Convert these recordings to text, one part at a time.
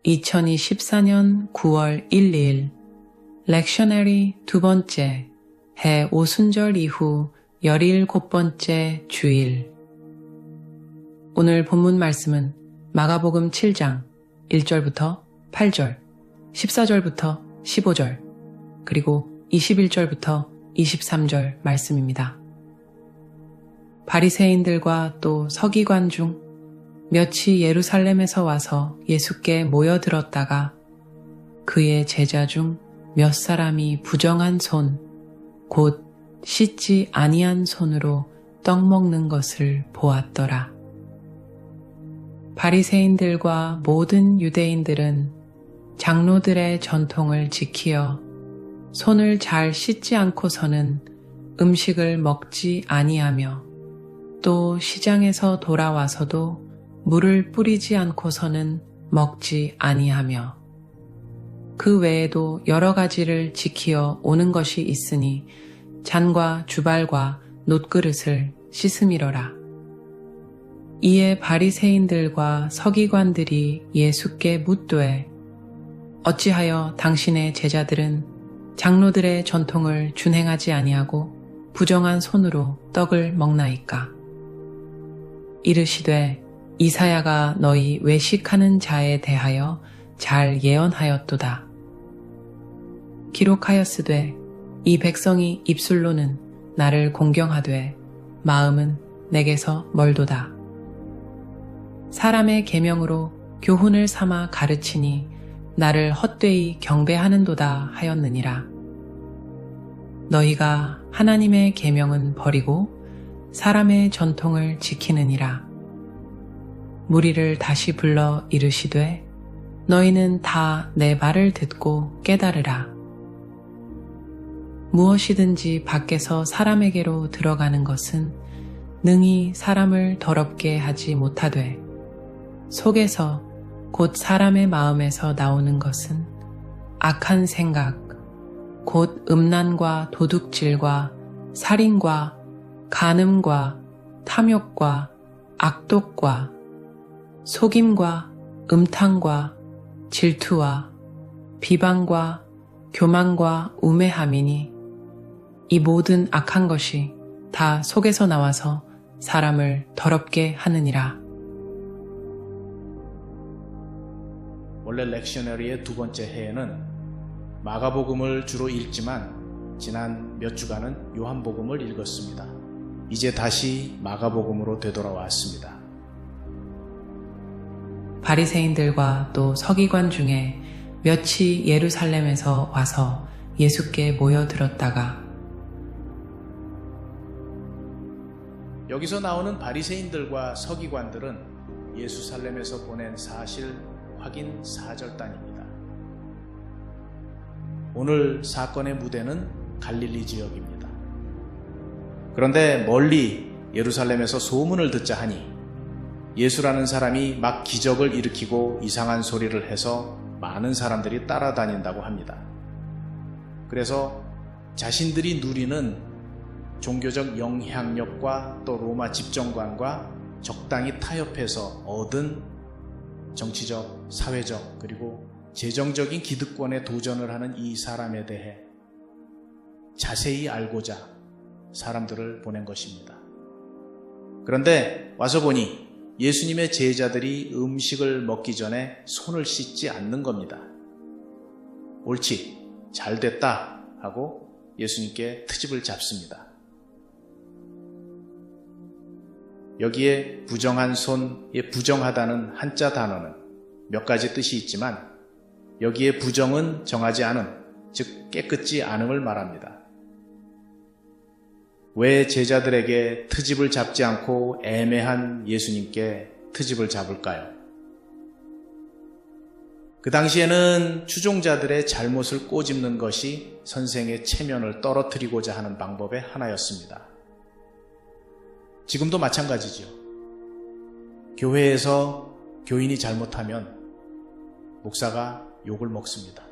2024년 9월 1, 2일 렉셔너리 두 번째 해 오순절 이후 17번째 주일. 오늘 본문 말씀은 마가복음 7장 1절부터 8절, 14절부터 15절, 그리고 21절부터 23절 말씀입니다. 바리새인들과 또 서기관 중 몇이 예루살렘에서 와서 예수께 모여들었다가 그의 제자 중 몇 사람이 부정한 손, 곧 씻지 아니한 손으로 떡 먹는 것을 보았더라. 바리새인들과 모든 유대인들은 장로들의 전통을 지키어 손을 잘 씻지 않고서는 음식을 먹지 아니하며 또 시장에서 돌아와서도 물을 뿌리지 않고서는 먹지 아니하며 그 외에도 여러 가지를 지키어 오는 것이 있으니 잔과 주발과 놋그릇을 씻음이러라. 이에 바리새인들과 서기관들이 예수께 묻되 어찌하여 당신의 제자들은 장로들의 전통을 준행하지 아니하고 부정한 손으로 떡을 먹나이까? 이르시되 이사야가 너희 외식하는 자에 대하여 잘 예언하였도다. 기록하였으되 이 백성이 입술로는 나를 공경하되 마음은 내게서 멀도다. 사람의 계명으로 교훈을 삼아 가르치니 나를 헛되이 경배하는도다 하였느니라. 너희가 하나님의 계명은 버리고 사람의 전통을 지키느니라. 무리를 다시 불러 이르시되 너희는 다 내 말을 듣고 깨달으라. 무엇이든지 밖에서 사람에게로 들어가는 것은 능히 사람을 더럽게 하지 못하되 속에서 곧 사람의 마음에서 나오는 것은 악한 생각, 곧 음란과 도둑질과 살인과 간음과 탐욕과 악독과 속임과 음탕과 질투와 비방과 교만과 우매함이니 이 모든 악한 것이 다 속에서 나와서 사람을 더럽게 하느니라. 원래 렉셔너리의 두 번째 해에는 마가복음을 주로 읽지만 지난 몇 주간은 요한복음을 읽었습니다. 이제 다시 마가복음으로 되돌아왔습니다. 바리새인들과 또 서기관 중에 몇이 예루살렘에서 와서 예수께 모여들었다가 여기서 나오는 바리새인들과 서기관들은 예루살렘에서 보낸 사실 확인 사절단입니다. 오늘 사건의 무대는 갈릴리 지역입니다. 그런데 멀리 예루살렘에서 소문을 듣자 하니 예수라는 사람이 막 기적을 일으키고 이상한 소리를 해서 많은 사람들이 따라다닌다고 합니다. 그래서 자신들이 누리는 종교적 영향력과 또 로마 집정관과 적당히 타협해서 얻은 정치적, 사회적 그리고 재정적인 기득권에 도전을 하는 이 사람에 대해 자세히 알고자 사람들을 보낸 것입니다. 그런데 와서 보니 예수님의 제자들이 음식을 먹기 전에 손을 씻지 않는 겁니다. 옳지, 잘 됐다 하고 예수님께 트집을 잡습니다. 여기에 부정한 손에 부정하다는 한자 단어는 몇 가지 뜻이 있지만 여기에 부정은 정하지 않음, 즉 깨끗지 않음을 말합니다. 왜 제자들에게 트집을 잡지 않고 애매한 예수님께 트집을 잡을까요? 그 당시에는 추종자들의 잘못을 꼬집는 것이 선생의 체면을 떨어뜨리고자 하는 방법의 하나였습니다. 지금도 마찬가지죠. 교회에서 교인이 잘못하면 목사가 욕을 먹습니다.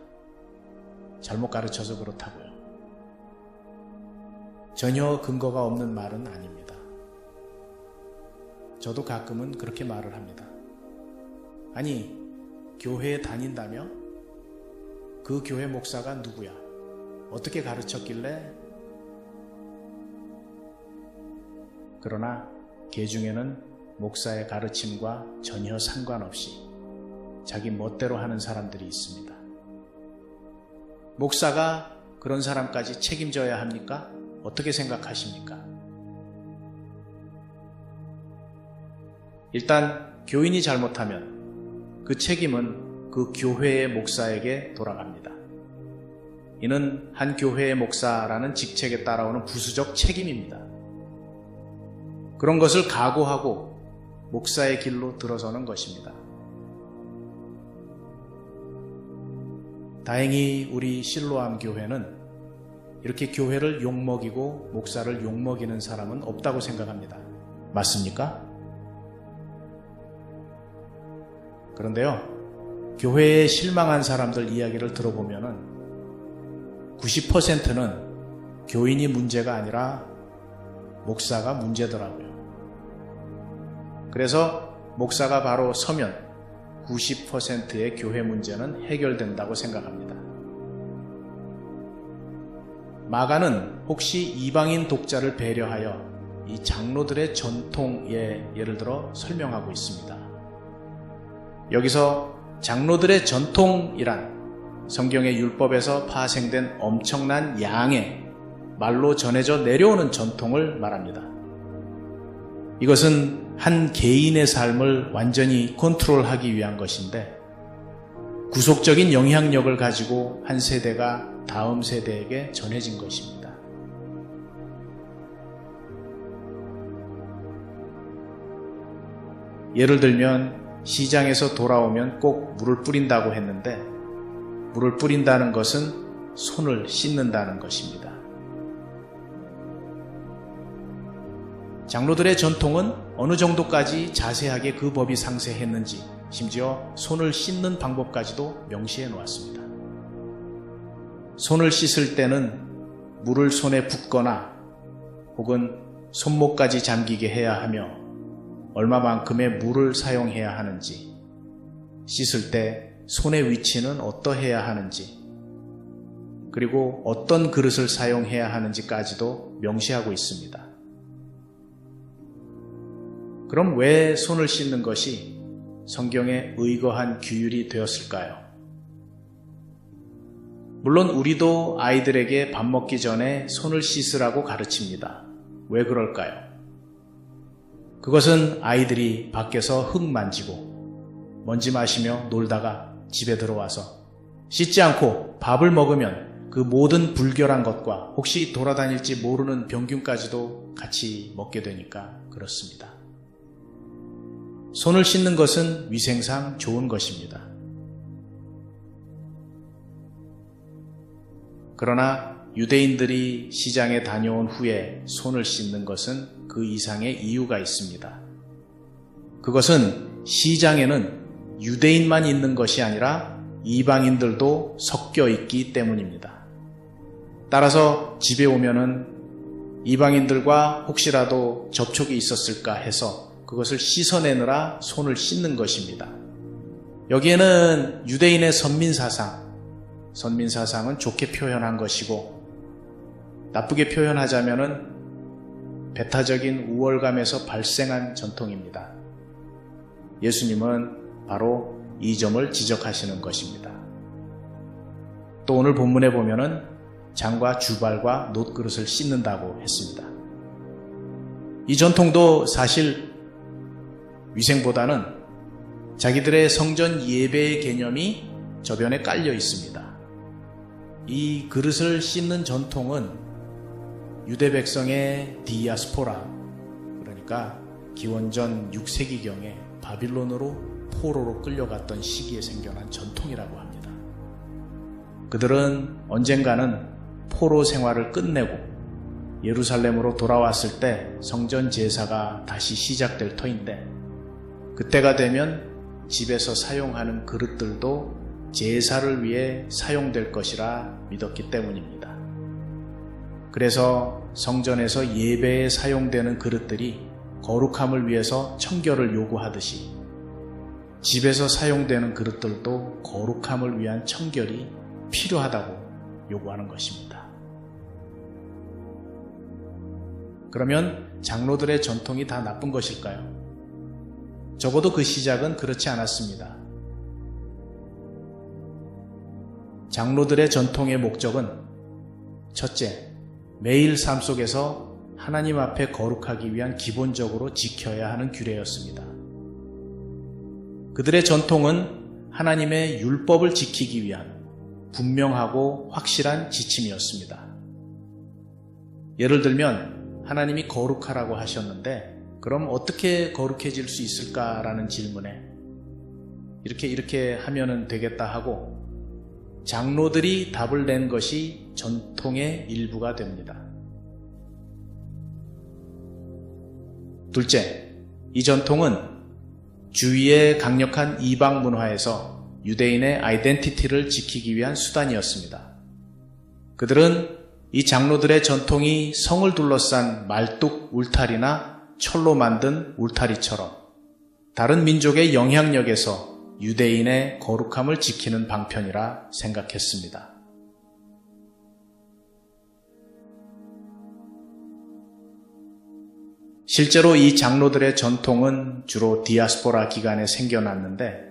잘못 가르쳐서 그렇다고요. 전혀 근거가 없는 말은 아닙니다. 저도 가끔은 그렇게 말을 합니다. 아니, 교회에 다닌다며? 그 교회 목사가 누구야? 어떻게 가르쳤길래? 그러나 개중에는 목사의 가르침과 전혀 상관없이 자기 멋대로 하는 사람들이 있습니다. 목사가 그런 사람까지 책임져야 합니까? 어떻게 생각하십니까? 일단 교인이 잘못하면 그 책임은 그 교회의 목사에게 돌아갑니다. 이는 한 교회의 목사라는 직책에 따라오는 부수적 책임입니다. 그런 것을 각오하고 목사의 길로 들어서는 것입니다. 다행히 우리 실로암 교회는 이렇게 교회를 욕먹이고 목사를 욕먹이는 사람은 없다고 생각합니다. 맞습니까? 그런데요, 교회에 실망한 사람들 이야기를 들어보면은 90%는 교인이 문제가 아니라 목사가 문제더라고요. 그래서 목사가 바로 서면 90%의 교회 문제는 해결된다고 생각합니다. 마가는 혹시 이방인 독자를 배려하여 이 장로들의 전통에 예를 들어 설명하고 있습니다. 여기서 장로들의 전통이란 성경의 율법에서 파생된 엄청난 양의 말로 전해져 내려오는 전통을 말합니다. 이것은 한 개인의 삶을 완전히 컨트롤하기 위한 것인데 구속적인 영향력을 가지고 한 세대가 다음 세대에게 전해진 것입니다. 예를 들면 시장에서 돌아오면 꼭 물을 뿌린다고 했는데 물을 뿌린다는 것은 손을 씻는다는 것입니다. 장로들의 전통은 어느 정도까지 자세하게 그 법이 상세했는지 심지어 손을 씻는 방법까지도 명시해 놓았습니다. 손을 씻을 때는 물을 손에 붓거나 혹은 손목까지 잠기게 해야 하며 얼마만큼의 물을 사용해야 하는지, 씻을 때 손의 위치는 어떠해야 하는지, 그리고 어떤 그릇을 사용해야 하는지까지도 명시하고 있습니다. 그럼 왜 손을 씻는 것이 성경에 의거한 규율이 되었을까요? 물론 우리도 아이들에게 밥 먹기 전에 손을 씻으라고 가르칩니다. 왜 그럴까요? 그것은 아이들이 밖에서 흙 만지고 먼지 마시며 놀다가 집에 들어와서 씻지 않고 밥을 먹으면 그 모든 불결한 것과 혹시 돌아다닐지 모르는 병균까지도 같이 먹게 되니까 그렇습니다. 손을 씻는 것은 위생상 좋은 것입니다. 그러나 유대인들이 시장에 다녀온 후에 손을 씻는 것은 그 이상의 이유가 있습니다. 그것은 시장에는 유대인만 있는 것이 아니라 이방인들도 섞여 있기 때문입니다. 따라서 집에 오면은 이방인들과 혹시라도 접촉이 있었을까 해서 그것을 씻어내느라 손을 씻는 것입니다. 여기에는 유대인의 선민사상은 좋게 표현한 것이고 나쁘게 표현하자면은 배타적인 우월감에서 발생한 전통입니다. 예수님은 바로 이 점을 지적하시는 것입니다. 또 오늘 본문에 보면은 장과 주발과 놋그릇을 씻는다고 했습니다. 이 전통도 사실 위생보다는 자기들의 성전 예배의 개념이 저변에 깔려 있습니다. 이 그릇을 씻는 전통은 유대 백성의 디아스포라, 그러니까 기원전 6세기경에 바빌론으로 포로로 끌려갔던 시기에 생겨난 전통이라고 합니다. 그들은 언젠가는 포로 생활을 끝내고 예루살렘으로 돌아왔을 때 성전 제사가 다시 시작될 터인데 그때가 되면 집에서 사용하는 그릇들도 제사를 위해 사용될 것이라 믿었기 때문입니다. 그래서 성전에서 예배에 사용되는 그릇들이 거룩함을 위해서 청결을 요구하듯이 집에서 사용되는 그릇들도 거룩함을 위한 청결이 필요하다고 요구하는 것입니다. 그러면 장로들의 전통이 다 나쁜 것일까요? 적어도 그 시작은 그렇지 않았습니다. 장로들의 전통의 목적은 첫째, 매일 삶 속에서 하나님 앞에 거룩하기 위한 기본적으로 지켜야 하는 규례였습니다. 그들의 전통은 하나님의 율법을 지키기 위한 분명하고 확실한 지침이었습니다. 예를 들면 하나님이 거룩하라고 하셨는데 그럼 어떻게 거룩해질 수 있을까라는 질문에 이렇게 하면은 되겠다 하고 장로들이 답을 낸 것이 전통의 일부가 됩니다. 둘째, 이 전통은 주위의 강력한 이방 문화에서 유대인의 아이덴티티를 지키기 위한 수단이었습니다. 그들은 이 장로들의 전통이 성을 둘러싼 말뚝 울타리나 철로 만든 울타리처럼 다른 민족의 영향력에서 유대인의 거룩함을 지키는 방편이라 생각했습니다. 실제로 이 장로들의 전통은 주로 디아스포라 기간에 생겨났는데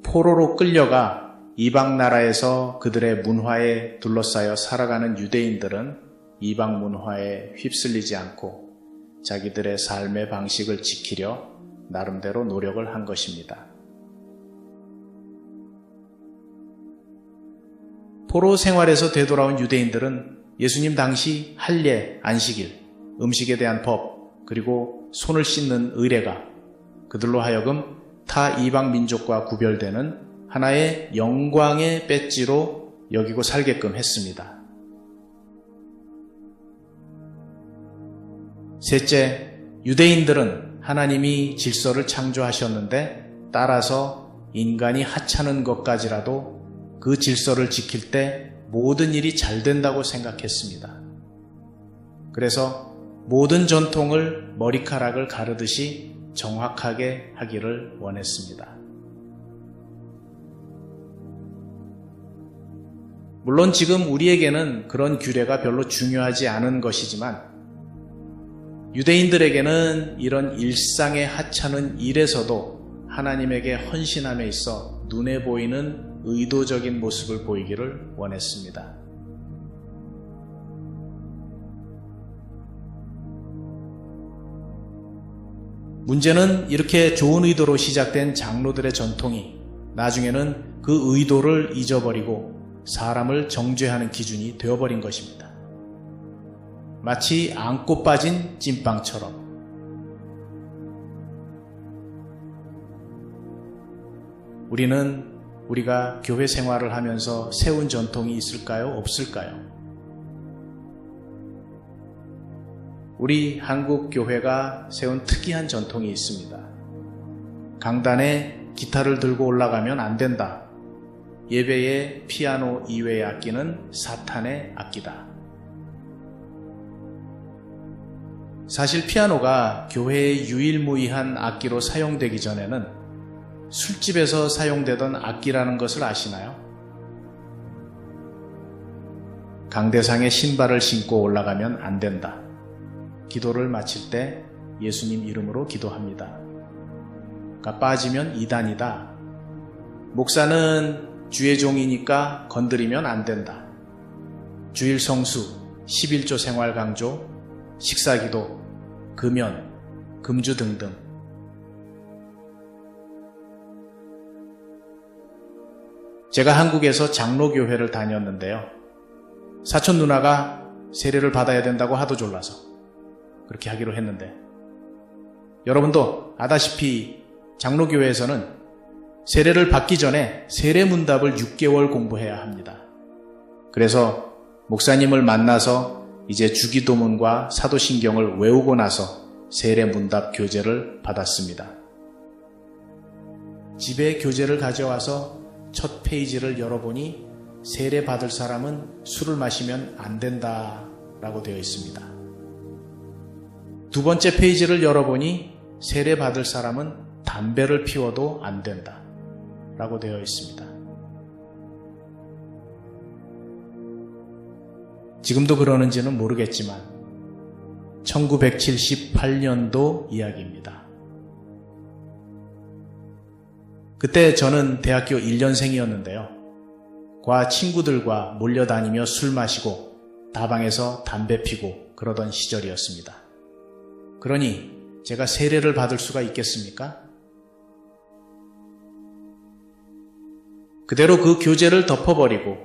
포로로 끌려가 이방 나라에서 그들의 문화에 둘러싸여 살아가는 유대인들은 이방 문화에 휩쓸리지 않고 자기들의 삶의 방식을 지키려 나름대로 노력을 한 것입니다. 포로 생활에서 되돌아온 유대인들은 예수님 당시 할례, 안식일, 음식에 대한 법, 그리고 손을 씻는 의례가 그들로 하여금 타 이방 민족과 구별되는 하나의 영광의 배지로 여기고 살게끔 했습니다. 셋째, 유대인들은 하나님이 질서를 창조하셨는데 따라서 인간이 하찮은 것까지라도 그 질서를 지킬 때 모든 일이 잘 된다고 생각했습니다. 그래서 모든 전통을 머리카락을 가르듯이 정확하게 하기를 원했습니다. 물론 지금 우리에게는 그런 규례가 별로 중요하지 않은 것이지만 유대인들에게는 이런 일상의 하찮은 일에서도 하나님에게 헌신함에 있어 눈에 보이는 의도적인 모습을 보이기를 원했습니다. 문제는 이렇게 좋은 의도로 시작된 장로들의 전통이 나중에는 그 의도를 잊어버리고 사람을 정죄하는 기준이 되어버린 것입니다. 마치 안고 빠진 찐빵처럼. 우리가 교회 생활을 하면서 세운 전통이 있을까요? 없을까요? 우리 한국 교회가 세운 특이한 전통이 있습니다. 강단에 기타를 들고 올라가면 안 된다. 예배에 피아노 이외의 악기는 사탄의 악기다. 사실 피아노가 교회의 유일무이한 악기로 사용되기 전에는 술집에서 사용되던 악기라는 것을 아시나요? 강대상에 신발을 신고 올라가면 안 된다. 기도를 마칠 때 예수님 이름으로 기도합니다. 빠지면 이단이다. 목사는 주의 종이니까 건드리면 안 된다. 주일 성수, 11조 생활 강조, 식사기도, 금연, 금주 등등. 제가 한국에서 장로교회를 다녔는데요. 사촌 누나가 세례를 받아야 된다고 하도 졸라서 그렇게 하기로 했는데 여러분도 아다시피 장로교회에서는 세례를 받기 전에 세례 문답을 6개월 공부해야 합니다. 그래서 목사님을 만나서 이제 주기도문과 사도신경을 외우고 나서 세례 문답 교재를 받았습니다. 집에 교재를 가져와서 첫 페이지를 열어보니 세례 받을 사람은 술을 마시면 안 된다 라고 되어 있습니다. 두 번째 페이지를 열어보니 세례 받을 사람은 담배를 피워도 안 된다 라고 되어 있습니다. 지금도 그러는지는 모르겠지만 1978년도 이야기입니다. 그때 저는 대학교 1년생이었는데요. 과 친구들과 몰려다니며 술 마시고 다방에서 담배 피고 그러던 시절이었습니다. 그러니 제가 세례를 받을 수가 있겠습니까? 그대로 그 교제를 덮어버리고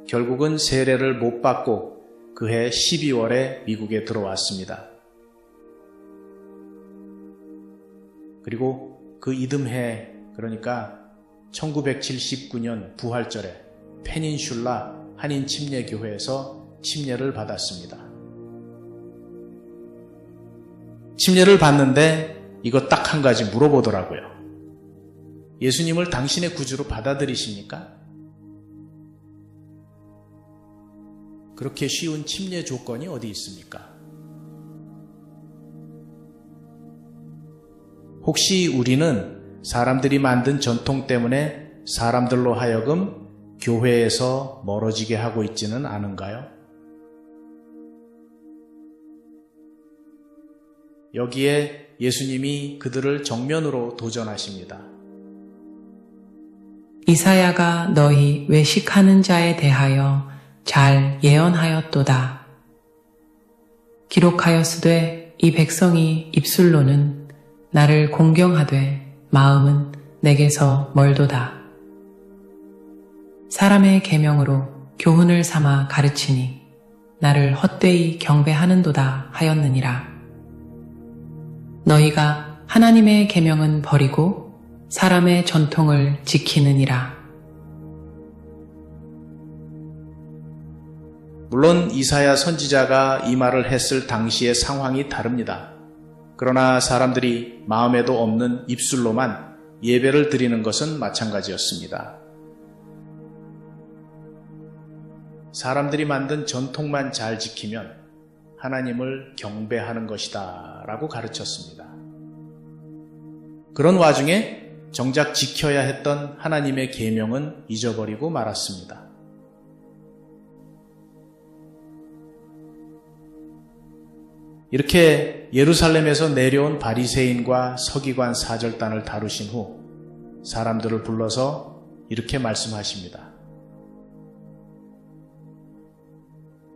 결국은 세례를 못 받고 그해 12월에 미국에 들어왔습니다. 그리고 그 이듬해, 그러니까 1979년 부활절에 페닌슐라 한인 침례교회에서 침례를 받았습니다. 침례를 받는데 이거 딱 한 가지 물어보더라고요. 예수님을 당신의 구주로 받아들이십니까? 그렇게 쉬운 침례 조건이 어디 있습니까? 혹시 우리는 사람들이 만든 전통 때문에 사람들로 하여금 교회에서 멀어지게 하고 있지는 않은가요? 여기에 예수님이 그들을 정면으로 도전하십니다. 이사야가 너희 외식하는 자에 대하여 잘 예언하였도다. 기록하였으되 이 백성이 입술로는 나를 공경하되 마음은 내게서 멀도다. 사람의 계명으로 교훈을 삼아 가르치니 나를 헛되이 경배하는도다 하였느니라. 너희가 하나님의 계명은 버리고 사람의 전통을 지키느니라. 물론 이사야 선지자가 이 말을 했을 당시의 상황이 다릅니다. 그러나 사람들이 마음에도 없는 입술로만 예배를 드리는 것은 마찬가지였습니다. 사람들이 만든 전통만 잘 지키면 하나님을 경배하는 것이다 라고 가르쳤습니다. 그런 와중에 정작 지켜야 했던 하나님의 계명은 잊어버리고 말았습니다. 이렇게 예루살렘에서 내려온 바리새인과 서기관 사절단을 다루신 후 사람들을 불러서 이렇게 말씀하십니다.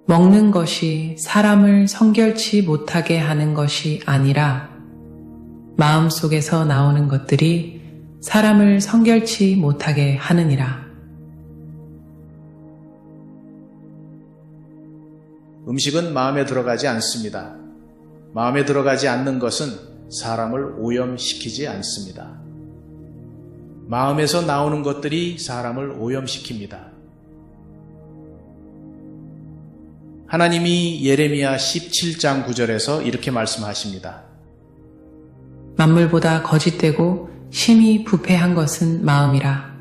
먹는 것이 사람을 성결치 못하게 하는 것이 아니라 마음속에서 나오는 것들이 사람을 성결치 못하게 하느니라. 음식은 마음에 들어가지 않습니다. 마음에 들어가지 않는 것은 사람을 오염시키지 않습니다. 마음에서 나오는 것들이 사람을 오염시킵니다. 하나님이 예레미야 17장 9절에서 이렇게 말씀하십니다. 만물보다 거짓되고 심히 부패한 것은 마음이라.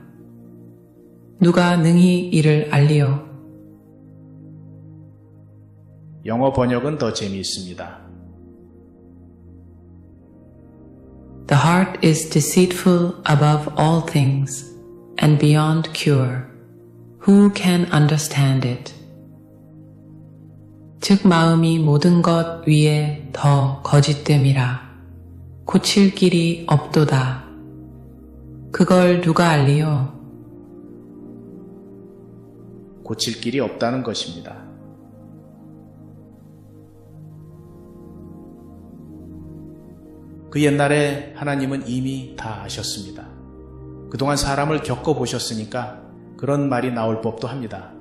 누가 능히 이를 알리요? 영어 번역은 더 재미있습니다. The heart is deceitful above all things and beyond cure. Who can understand it? 즉 마음이 모든 것 위에 더 거짓됨이라. 고칠 길이 없도다. 그걸 누가 알리요? 고칠 길이 없다는 것입니다. 그 옛날에 하나님은 이미 다 아셨습니다. 그동안 사람을 겪어보셨으니까 그런 말이 나올 법도 합니다.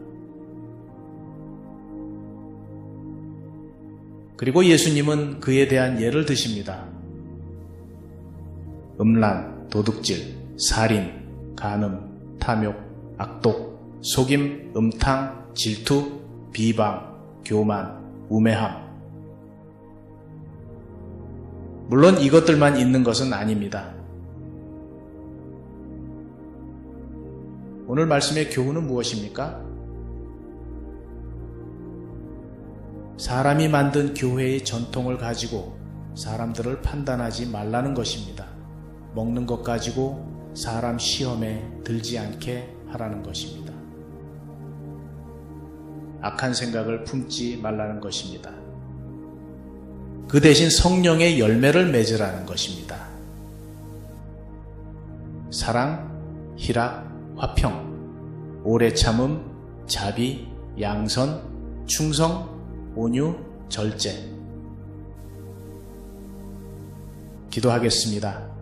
그리고 예수님은 그에 대한 예를 드십니다. 음란, 도둑질, 살인, 간음, 탐욕, 악독, 속임, 음탕, 질투, 비방, 교만, 우매함. 물론 이것들만 있는 것은 아닙니다. 오늘 말씀의 교훈은 무엇입니까? 사람이 만든 교회의 전통을 가지고 사람들을 판단하지 말라는 것입니다. 먹는 것 가지고 사람 시험에 들지 않게 하라는 것입니다. 악한 생각을 품지 말라는 것입니다. 그 대신 성령의 열매를 맺으라는 것입니다. 사랑, 희락, 화평, 오래 참음, 자비, 양선, 충성, 온유, 절제. 기도하겠습니다.